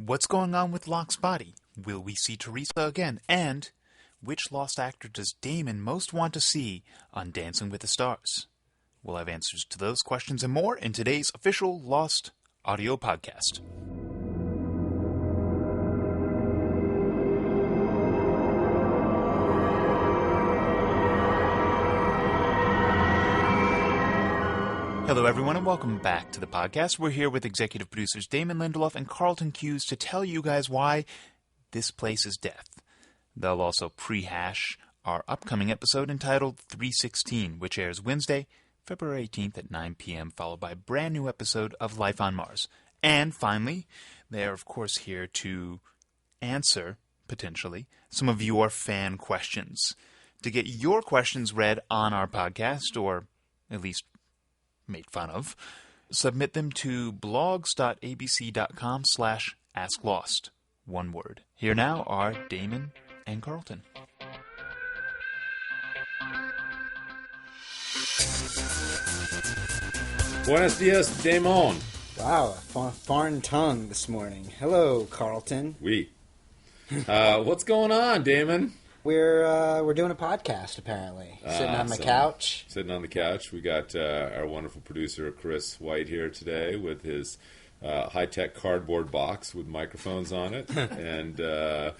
What's going on with Locke's body? Will we see Teresa again? And which lost actor does Damon most want to see on Dancing with the Stars? We'll have answers to those questions and more in today's official Lost audio podcast. Hello, everyone, and welcome back to the podcast. We're here with executive producers Damon, Lindelof, and Carlton, Cuse to tell you guys why this place is death. They'll also pre-hash our upcoming episode entitled 316, which airs Wednesday, February 18th at 9 p.m., followed by a brand new episode of Life on Mars. And finally, they're, of course, here to answer, potentially, some of your fan questions. To get your questions read on our podcast, or at least made fun of, submit them to blogs.abc.com/asklost. One word. Here now are Damon and Carlton. Buenos dias, Damon. Wow, a foreign tongue this morning. Hello, Carlton. What's going on, Damon? We're doing a podcast, apparently. Sitting on my couch. Sitting on the couch. We got our wonderful producer, Chris White, here today with his high-tech cardboard box with microphones on it. And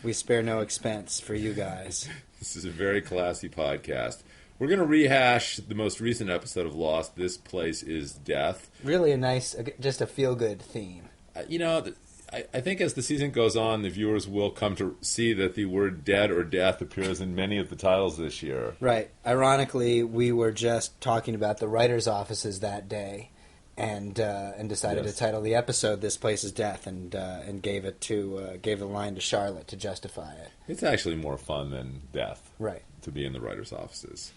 we spare no expense for you guys. This is a very classy podcast. We're going to rehash the most recent episode of Lost, This Place is Death. Really a nice, just a feel-good theme. I think as the season goes on, the viewers will come to see that the word dead or death appears in many of the titles this year. Right. Ironically, we were just talking about the writers' offices that day and decided to title the episode "This Place is Death" and gave the line to Charlotte to justify it. It's actually more fun than death. Right. To be in the writers' offices.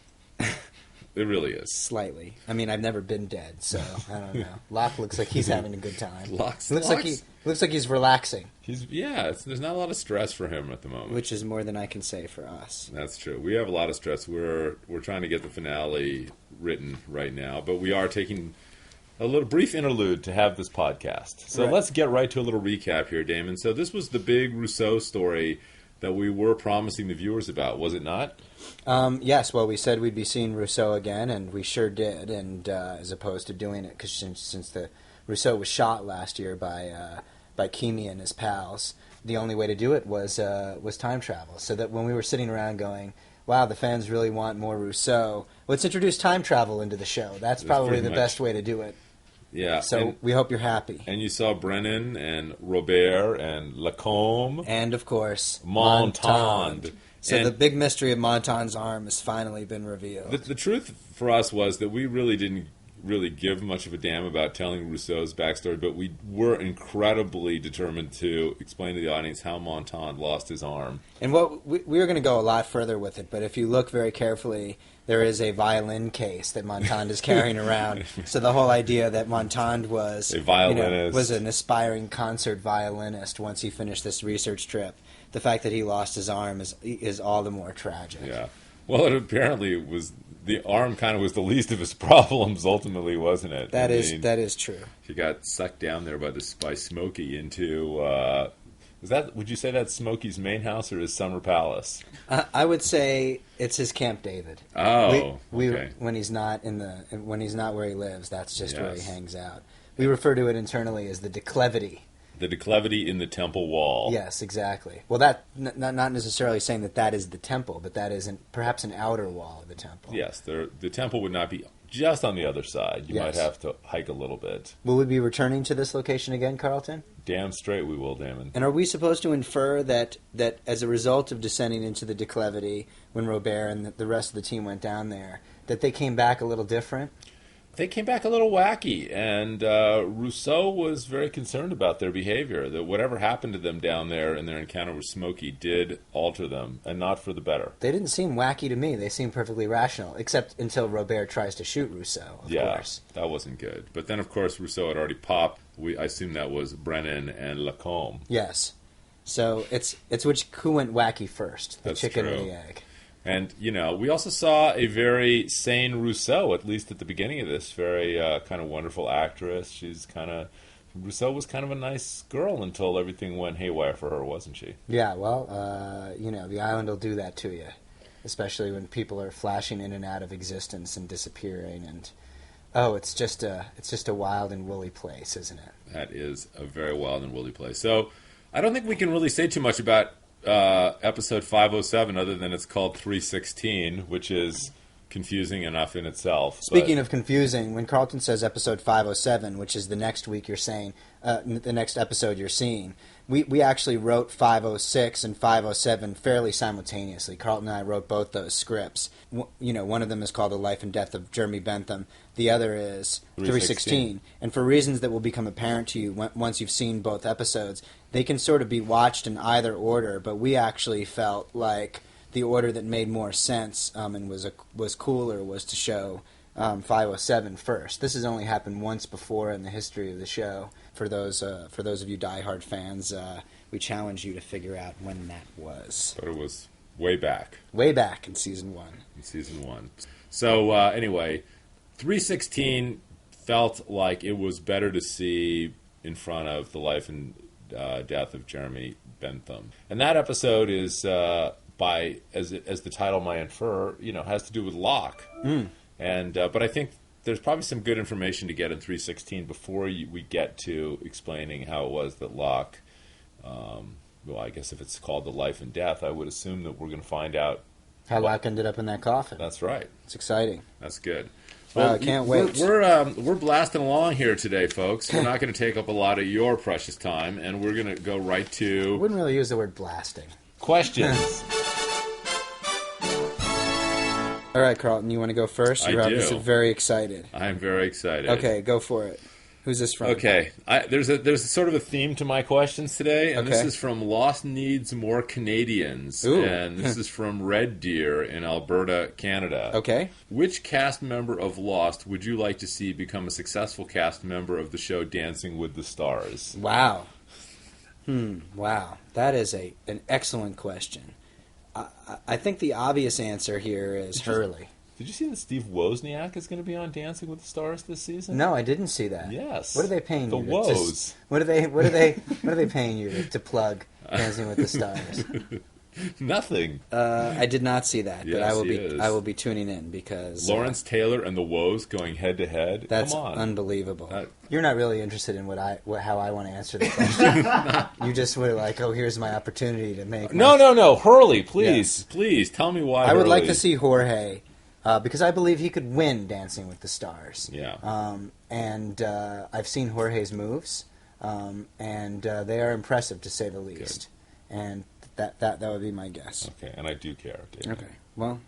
It really is. Slightly. I mean, I've never been dead, so I don't know. Locke looks like he's having a good time. Locke looks like he's relaxing. There's not a lot of stress for him at the moment. Which is more than I can say for us. That's true. We have a lot of stress. We're trying to get the finale written right now, but we are taking a little brief interlude to have this podcast. So Let's get right to a little recap here, Damon. So this was the big Rousseau story that we were promising the viewers about, was it not? Yes, well, we said we'd be seeing Rousseau again, and we sure did, and as opposed to doing it, because since the Rousseau was shot last year by Kimi and his pals, the only way to do it was time travel, so that when we were sitting around going, wow, the fans really want more Rousseau, let's introduce time travel into the show. That's probably the best way to do it. Yeah. So we hope you're happy. And you saw Brennan and Robert and Lacombe. And, of course, Montand. So the big mystery of Montand's arm has finally been revealed. The truth for us was that we really didn't give much of a damn about telling Rousseau's backstory, but we were incredibly determined to explain to the audience how Montand lost his arm. And we were going to go a lot further with it, but if you look very carefully, there is a violin case that Montand is carrying around. So the whole idea that Montand was a violinist, was an aspiring concert violinist once he finished this research trip. The fact that he lost his arm is all the more tragic. Yeah. Well, it apparently was the arm kind of was the least of his problems ultimately, wasn't it? That is true. He got sucked down there by Smokey into would you say that's Smokey's main house or his summer palace? I would say it's his Camp David. Oh, okay. When he's not where he lives, that's just where he hangs out. We refer to it internally as the declivity. The declivity in the temple wall. Yes, exactly. Well, that not necessarily saying that is the temple, but that is perhaps an outer wall of the temple. Yes, the temple would not be just on the other side. You might have to hike a little bit. Will we be returning to this location again, Carlton? Damn straight we will, Damon. And are we supposed to infer that as a result of descending into the declivity, when Robert and the rest of the team went down there, that they came back a little different? They came back a little wacky, and Rousseau was very concerned about their behavior, that whatever happened to them down there in their encounter with Smokey did alter them, and not for the better. They didn't seem wacky to me. They seemed perfectly rational, except until Robert tries to shoot Rousseau, of course. That wasn't good. But then, of course, Rousseau had already popped. I assume that was Brennan and Lacombe. Yes. So it's who went wacky first, the chicken or the egg. And, we also saw a very sane Rousseau, at least at the beginning of this, very kind of wonderful actress. She's kind of Rousseau was kind of a nice girl until everything went haywire for her, wasn't she? Yeah, well, the island will do that to you, especially when people are flashing in and out of existence and disappearing. And it's just a wild and woolly place, isn't it? That is a very wild and woolly place. So I don't think we can really say too much about episode 507 other than it's called 316, which is confusing enough in itself. Speaking of confusing, when Carlton says episode 507, which is the next week you're saying, the next episode you're seeing, we actually wrote 506 and 507 fairly simultaneously. Carlton and I wrote both those scripts. One of them is called The Life and Death of Jeremy Bentham. The other is 316. And for reasons that will become apparent to you once you've seen both episodes, they can sort of be watched in either order, but we actually felt like the order that made more sense and was cooler was to show 507 first. This has only happened once before in the history of the show. For those of you diehard fans, we challenge you to figure out when that was. But it was way back. Way back in season 1. So anyway, 316 felt like it was better to see in front of the life and death of Jeremy Bentham, and that episode is. As the title might infer, has to do with Locke. But I think there's probably some good information to get in 316 before we get to explaining how it was that Locke, I guess if it's called The Life and Death, I would assume that we're going to find out how Locke ended up in that coffin. That's right. It's exciting. That's good. Well, I can't wait. We're blasting along here today, folks. We're not going to take up a lot of your precious time, and we're going to go right to... I wouldn't really use the word blasting. Questions. All right, Carlton, you want to go first? You're obviously very excited. I am very excited. Okay, go for it. Who's this from? Okay, there's sort of a theme to my questions today, and this is from Lost Needs More Canadians, and this is from Red Deer in Alberta, Canada. Okay. Which cast member of Lost would you like to see become a successful cast member of the show Dancing with the Stars? Wow. Wow. That is an excellent question. I think the obvious answer here is Hurley. Did you see that Steve Wozniak is going to be on Dancing with the Stars this season? No, I didn't see that. Yes. What are they paying you? The Woz. What are they paying you to plug Dancing with the Stars? Nothing. I did not see that, but Yes, I will be tuning in because Lawrence Taylor and the Woz going head to head. That's Come on. Unbelievable. You're not really interested in how I want to answer the question. You just were like, "Oh, here's my opportunity to make." No, Hurley, please, please tell me why. I would like to see Jorge because I believe he could win Dancing with the Stars. Yeah. And I've seen Jorge's moves, and they are impressive to say the least. Good. And that would be my guess. Okay, and I do care, David. Okay, well,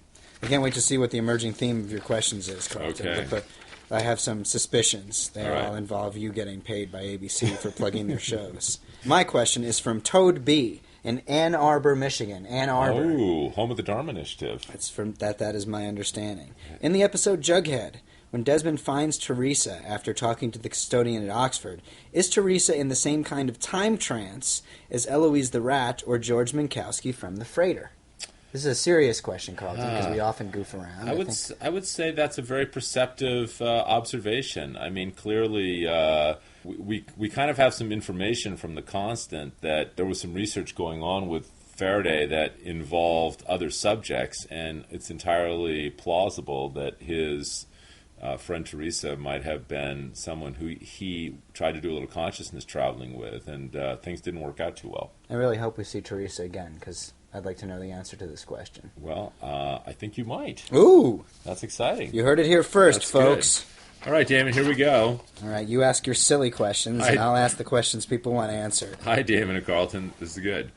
I can't wait to see what the emerging theme of your questions is, Carlton. Okay. But I have some suspicions. They all involve you getting paid by ABC for plugging their shows. My question is from Toad B in Ann Arbor, Michigan. Ann Arbor. Oh, home of the Dharma Initiative. That's from that is my understanding. In the episode Jughead, when Desmond finds Teresa after talking to the custodian at Oxford, is Teresa in the same kind of time trance as Eloise the Rat or George Minkowski from The Freighter? This is a serious question, Carlton, because we often goof around. I would say that's a very perceptive observation. I mean, clearly, we kind of have some information from The Constant that there was some research going on with Faraday that involved other subjects, and it's entirely plausible that his friend Teresa might have been someone who he tried to do a little consciousness traveling with, and things didn't work out too well. I really hope we see Teresa again, because I'd like to know the answer to this question. Well, I think you might. Ooh! That's exciting. You heard it here first, That's folks. Good. All right, Damon, here we go. All right, you ask your silly questions, and I'll ask the questions people want to answer. Hi, Damon and Carlton. This is good.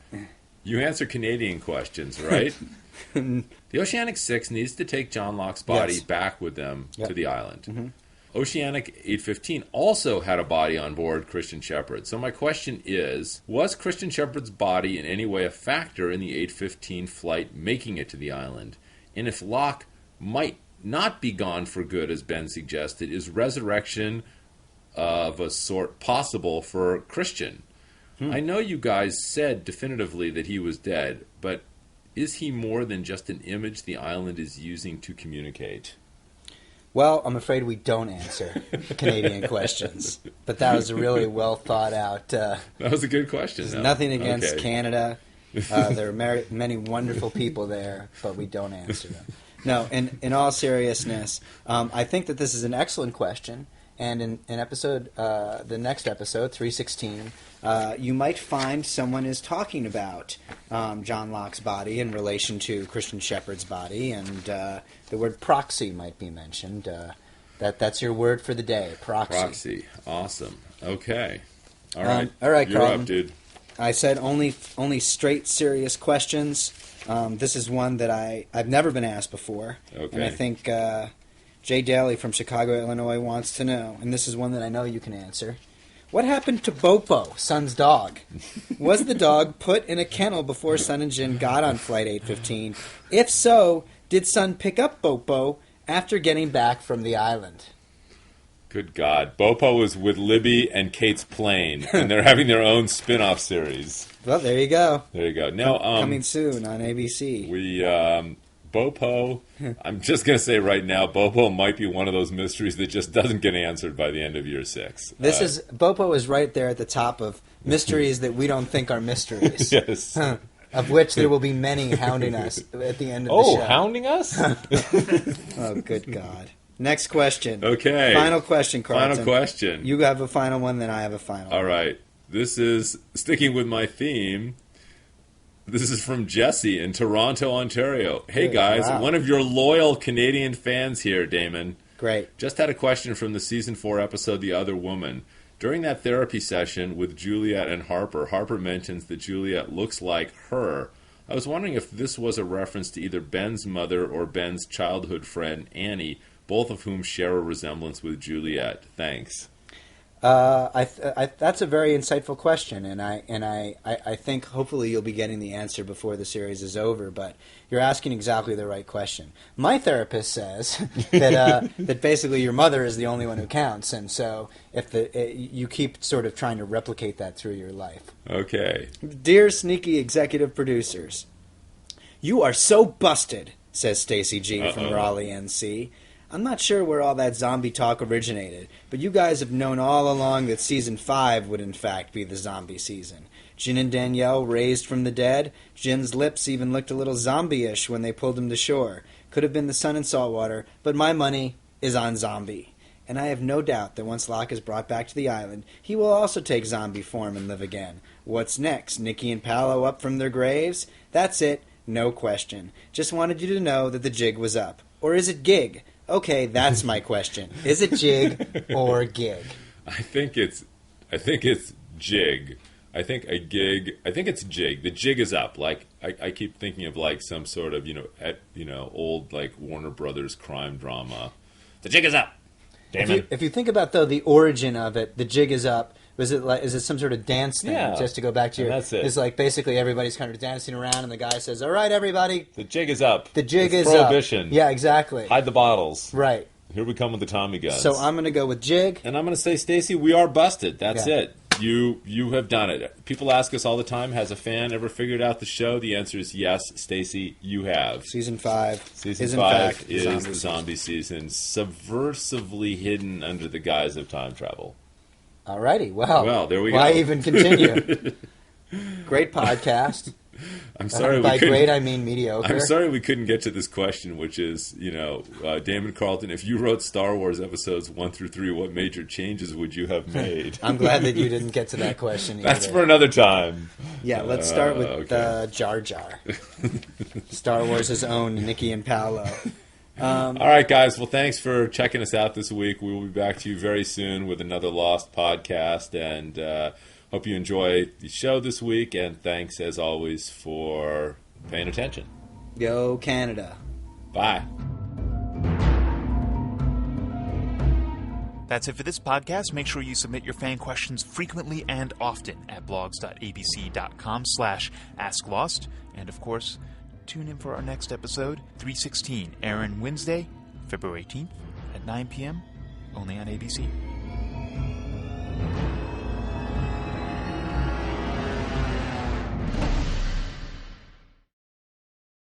You answer Canadian questions, right? The Oceanic 6 needs to take John Locke's body back with them to the island. Mm-hmm. Oceanic 815 also had a body on board Christian Shepherd. So my question is, was Christian Shepherd's body in any way a factor in the 815 flight making it to the island? And if Locke might not be gone for good, as Ben suggested, is resurrection of a sort possible for Christian? I know you guys said definitively that he was dead, but is he more than just an image the island is using to communicate? Well, I'm afraid we don't answer Canadian questions, but that was a really well thought out. That was a good question. There's nothing against Canada. There are many wonderful people there, but we don't answer them. No, in all seriousness, I think that this is an excellent question. And in episode, the next episode, 316, you might find someone is talking about John Locke's body in relation to Christian Shepherd's body, and the word proxy might be mentioned. That's your word for the day, proxy. Proxy, awesome. Okay, all right, Carlton. You're up, dude. I said only straight, serious questions. This is one that I've never been asked before, and I think Jay Daly from Chicago, Illinois wants to know, and this is one that I know you can answer. What happened to Bopo, Son's dog? Was the dog put in a kennel before Son and Jin got on Flight 815? If so, did Son pick up Bopo after getting back from the island? Good God. Bopo was with Libby and Kate's plane, and they're having their own spin-off series. Well, there you go. There you go. Now, coming soon on ABC. Bopo, I'm just going to say right now, Bopo might be one of those mysteries that just doesn't get answered by the end of year 6. Bopo is right there at the top of mysteries that we don't think are mysteries. Yes. Of which there will be many hounding us at the end of the show. Oh, hounding us? Oh, good God. Next question. Okay. Final question, Carlton. Final question. You have a final one, then I have a final All one. right. This is, sticking with my theme, this is from Jesse in Toronto, Ontario. Hey, guys. Wow. One of your loyal Canadian fans here, Damon. Great. Just had a question from the Season 4 episode, The Other Woman. During that therapy session with Juliet and Harper, Harper mentions that Juliet looks like her. I was wondering if this was a reference to either Ben's mother or Ben's childhood friend, Annie, both of whom share a resemblance with Juliet. Thanks. That's a very insightful question, and I think hopefully you'll be getting the answer before the series is over. But you're asking exactly the right question. My therapist says that basically your mother is the only one who counts, and so if you keep sort of trying to replicate that through your life. Okay. Dear sneaky executive producers, you are so busted, says Stacy G from Raleigh, NC. I'm not sure where all that zombie talk originated, but you guys have known all along that Season 5 would in fact be the zombie season. Jin and Danielle raised from the dead. Jin's lips even looked a little zombie-ish when they pulled him to shore. Could have been the sun and saltwater, but my money is on zombie. And I have no doubt that once Locke is brought back to the island, he will also take zombie form and live again. What's next? Nikki and Paolo up from their graves? That's it. No question. Just wanted you to know that the jig was up. Or is it gig? Okay, that's my question. Is it jig or gig? I think it's jig. I think it's jig. The jig is up. Like I keep thinking of like some sort of old like Warner Brothers crime drama. The jig is up. Damon. If you think about though the origin of it, the jig is up. Is it some sort of dance thing? Yeah. Just to go back to your, that's it. It's like basically everybody's kind of dancing around, and the guy says, "All right, everybody, The jig is up. the jig It's is prohibition. up." Yeah, exactly. Hide the bottles. Right. Here we come with the Tommy guns. So I'm going to go with jig. And I'm going to say, Stacy, we are busted. That's Yeah. it. You have done it. People ask us all the time, has a fan ever figured out the show? The answer is yes, Stacy, you have. Season 5 Season is 5 in fact is the zombie season, subversively hidden under the guise of time travel. Alrighty, well, there we why go. even continue? Great podcast. I'm sorry. By we couldn't- great, I mean mediocre. I'm sorry we couldn't get to this question, which is, Damon Carlton, if you wrote Star Wars episodes 1 through 3, what major changes would you have made? I'm glad that you didn't get to that question either. That's for another time. Yeah, let's start with okay. Jar Jar. Star Wars' own Nikki and Paolo. All right, guys. Well, thanks for checking us out this week. We will be back to you very soon with another Lost podcast, and hope you enjoy the show this week. And thanks, as always, for paying attention. Yo, Canada. Bye. That's it for this podcast. Make sure you submit your fan questions frequently and often at blogs.abc.com/asklost. And of course, tune in for our next episode, 316, airing Wednesday, February 18th at 9 p.m., only on ABC.